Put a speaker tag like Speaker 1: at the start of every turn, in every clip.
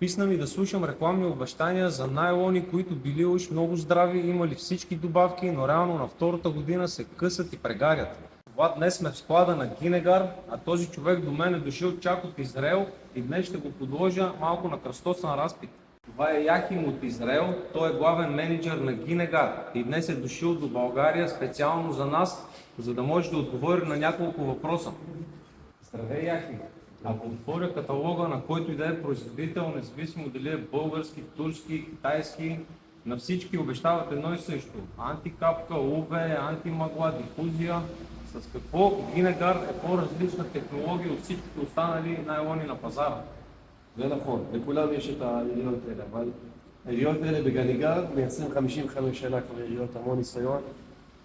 Speaker 1: Писна ми да слушам рекламни обещания за найлони, които били уж много здрави, имали всички добавки, но реално на втората година се късат и прегарят. Това днес сме в склада на Гинегар, а този човек до мен е дошъл чак от Израел и днес ще го подложа малко на кръстосен разпит. Това е Яхим от Израел, той е главен менеджер на Гинегар и днес е дошъл до България специално за нас, за да може да отговори на няколко въпроса. Здравей, Яхим! Ако отворя каталога на който и да е производител, независимо дали е български, турски, китайски, на всички обещават едно и също. Антикапка, УВ, антимъгла, дифузия. С какво Гинегар е по-различна технология от всичките останали найлони на пазара?
Speaker 2: זה נכון, לכולם יש את היריעות האלה, אבל היריעות האלה בגניגר מייצרים 55 שנה כבר יריעות, המון ניסיון.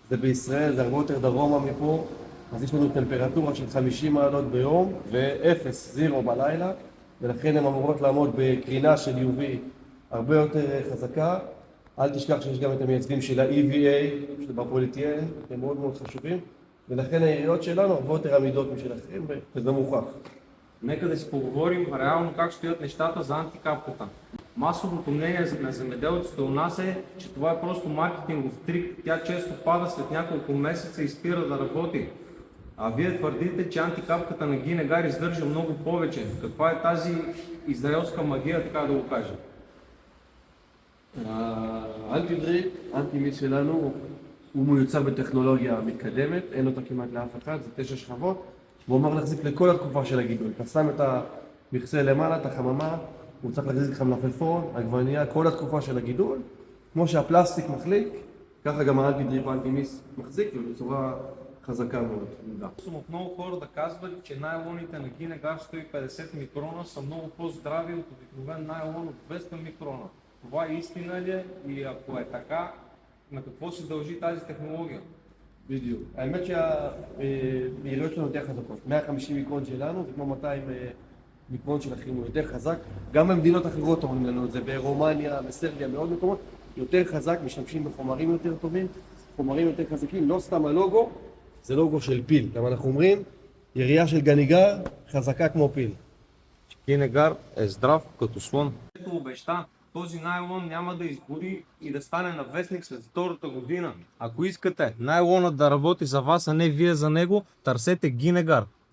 Speaker 2: זה בישראל, זה הרבה יותר דרומה מפה, אז יש לנו טמפרטורה של 50 מעלות ביום ו-0, זירו בלילה, ולכן הן אמורות לעמוד בקרינה של UV הרבה יותר חזקה. אל תשכח שיש גם את המייצבים של ה-EVA, של בפוליטיאן, הם מאוד מאוד חשובים, ולכן היריעות שלנו הרבה יותר עמידות משלכם, וזה מוכח.
Speaker 1: Нека да си поговорим реално как стоят нещата за антикапката. Масовото мнение на земеделците у нас е, че това е просто маркетингов трик. Тя често пада след няколко месеца и спира да работи. А вие твърдите, че антикапката на Гинегар издържа много повече. Каква е тази израелска магия, така да го кажем?
Speaker 2: האנטי-דריפ, האנטי-מיס שלנו, הוא מיוצר בטכנולוגיה מתקדמת, אין אותה כמעט לאף אחד, זה 9 שכבות, והוא אמר להחזיק לכל התקופה של הגידול. אתה שם את המכסה למעלה, את החממה, הוא צריך להחזיק לך מלפפון, עגבנייה, כל התקופה של הגידול. כמו שהפלסטיק מחליק, ככה גם האנטי-דריפ, האנטי-מיס מחזיק, ובצורה חזקה מאוד.
Speaker 1: От много хора да казват, че найлоните на Гинегар 150 микрона са много по-здрави от обикновен найлон от 200 микрона. Това истина ли е и ако е така, на какво се дължи тази технология?
Speaker 2: בדיוק. האמת שהיריעות שלנו יותר חזקות. 150 מיקרון שלנו, זה כמו 200 מיקרון שלכם, הוא יותר חזק. גם במדינות אחרות אומרים לנו את זה, ברומניה, בסרביה, בעוד מקומות, יותר חזק, משתמשים בחומרים יותר טובים, חומרים יותר חזקים, לא סתם הלוגו, זה לוגו של פיל. גם אנחנו אומרים, יריעה של גניגר חזקה כמו פיל.
Speaker 1: Гинегар е здрав като слон. Ето обеща, този найлон няма да изгори и да стане навестник след втората година. Ако искате найлонът да работи за вас, а не вие за него, търсете Гинегар.